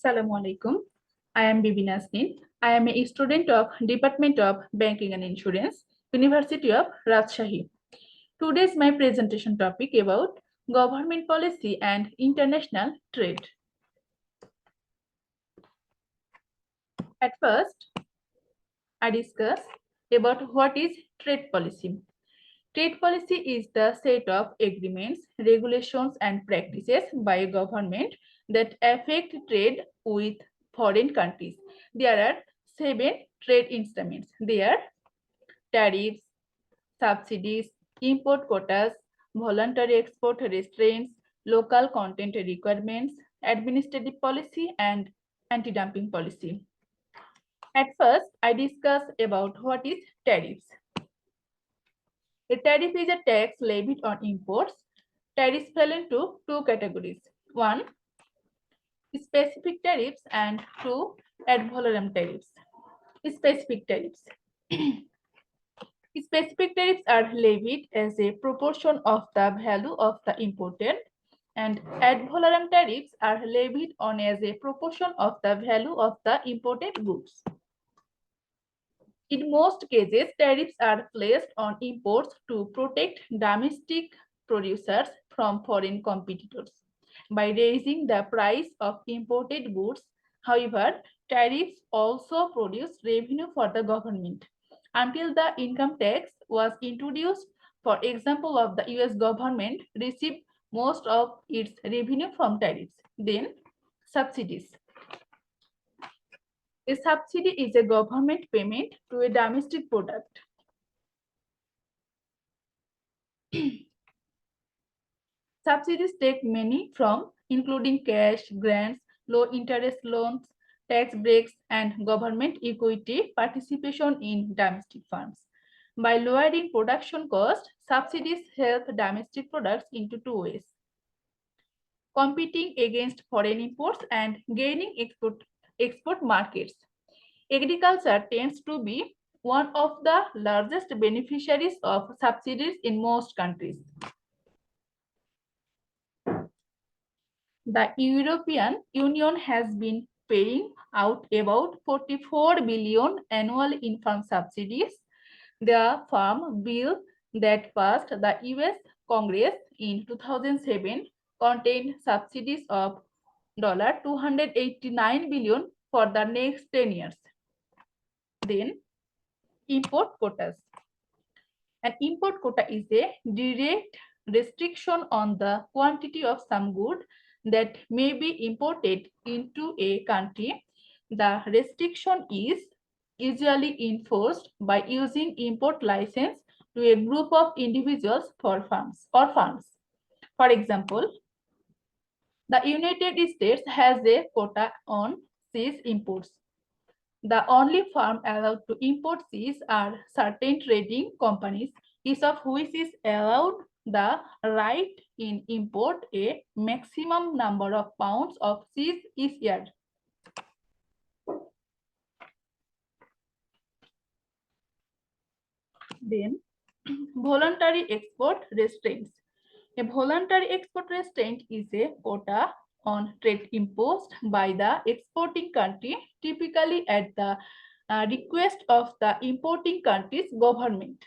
Assalamu alaikum. I am Bibi Nasrin. I am a student of Department of Banking and Insurance, University of Rajshahi. Today is my presentation topic about government policy and international trade. At first, I discuss about what is trade policy. Trade policy is the set of agreements, regulations, and practices by a government that affect trade with foreign countries. There are 7 trade instruments. They are tariffs, subsidies, import quotas, voluntary export restraints, local content requirements, administrative policy, and anti-dumping policy. At first, I discuss about what is tariffs. A tariff is a tax levied on imports. Tariffs fell into 2 categories. 1, specific tariffs, and 2, ad valorem tariffs. Specific tariffs. Specific tariffs are levied as a proportion of the value of the imported, and ad valorem tariffs are levied on as a proportion of the value of the imported goods. In most cases, tariffs are placed on imports to protect domestic producers from foreign competitors by raising the price of imported goods. However, tariffs also produce revenue for the government. Until the income tax was introduced, for example, of the US government received most of its revenue from tariffs. Then, subsidies. A subsidy is a government payment to a domestic product. Subsidies take many forms, including cash, grants, low interest loans, tax breaks, and government equity participation in domestic firms. By lowering production costs, subsidies help domestic products into 2 ways: competing against foreign imports and gaining export markets. Agriculture tends to be one of the largest beneficiaries of subsidies in most countries. The European Union has been paying out about 44 billion annually in farm subsidies. The farm bill that passed the US Congress in 2007 contained subsidies of $289 billion for the next 10 years. Then, import quotas. An import quota is a direct restriction on the quantity of some good that may be imported into a country. The restriction is usually enforced by using import license to a group of individuals for farms or farms. For example, the United States has a quota on cheese imports. The only farm allowed to import cheese are certain trading companies, each of which is allowed the right in import a maximum number of pounds of cheese each year. Then, voluntary export restraints. A voluntary export restraint is a quota on trade imposed by the exporting country, typically at the request of the importing country's government.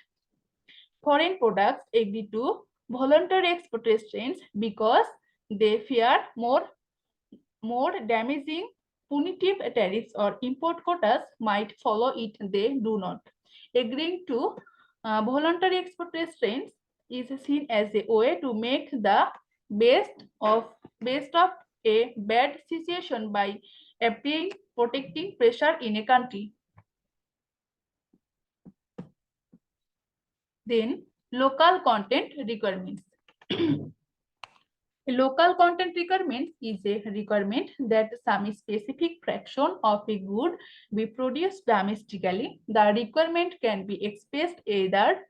Foreign products agree to voluntary export restraints because they fear more damaging punitive tariffs or import quotas might follow it. They do not. Agreeing to voluntary export restraints is seen as a way to make the best of a bad situation by protecting pressure in a country. Then, local content requirements. A local content requirement is a requirement that some specific fraction of a good be produced domestically. The requirement can be expressed either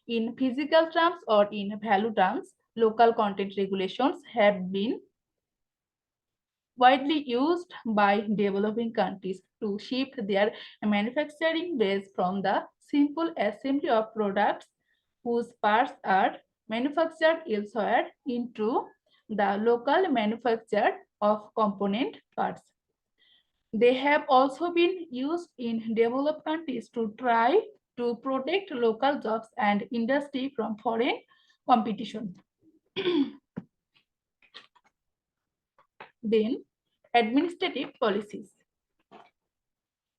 in physical terms or in value terms. Local content regulations have been widely used by developing countries to shift their manufacturing base from the simple assembly of products whose parts are manufactured elsewhere into the local manufacture of component parts. They have also been used in developed countries to try to protect local jobs and industry from foreign competition. Then, administrative policies.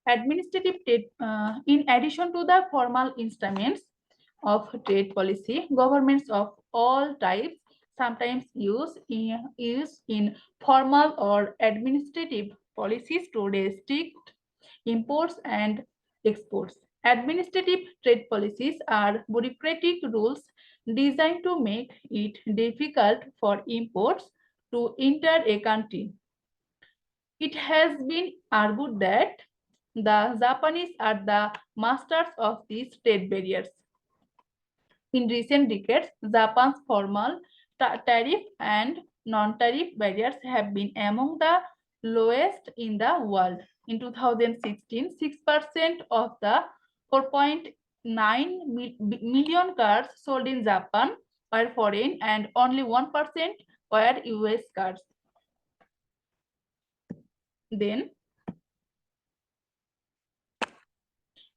In addition to the formal instruments of trade policy, governments of all types sometimes use formal or administrative policies to restrict imports and exports. Administrative trade policies are bureaucratic rules designed to make it difficult for imports to enter a country. It has been argued that the Japanese are the masters of these trade barriers. In recent decades, Japan's formal tariff and non-tariff barriers have been among the lowest in the world. In 2016, 6% of the 4.9 million cars sold in Japan were foreign and only 1% were US cars. Then,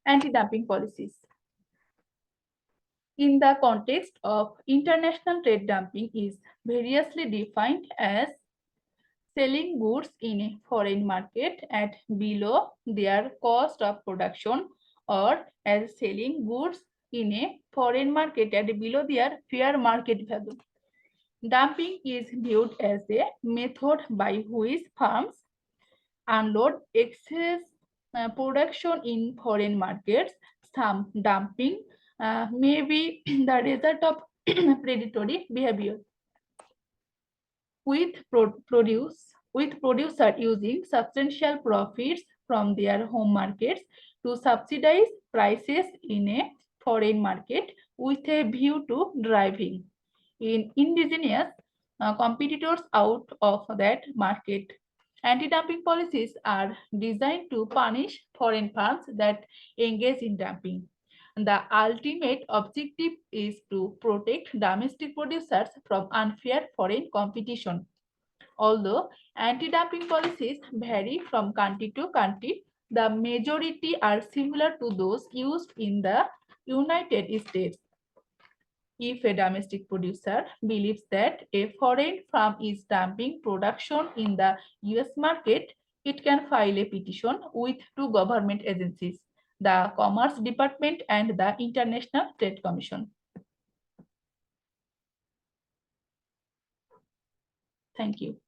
anti-dumping policies. In the context of international trade, dumping is variously defined as selling goods in a foreign market at below their cost of production, or as selling goods in a foreign market at below their fair market value. Dumping is viewed as a method by which firms unload excess production in foreign markets. Some dumping may be the result of predatory behavior, with producer using substantial profits from their home markets to subsidize prices in a foreign market with a view to driving in indigenous competitors out of that market. Anti-dumping policies are designed to punish foreign firms that engage in dumping. The ultimate objective is to protect domestic producers from unfair foreign competition. Although anti-dumping policies vary from country to country, the majority are similar to those used in the United States. If a domestic producer believes that a foreign firm is dumping production in the US market, it can file a petition with two government agencies, the Commerce Department and the International Trade Commission. Thank you.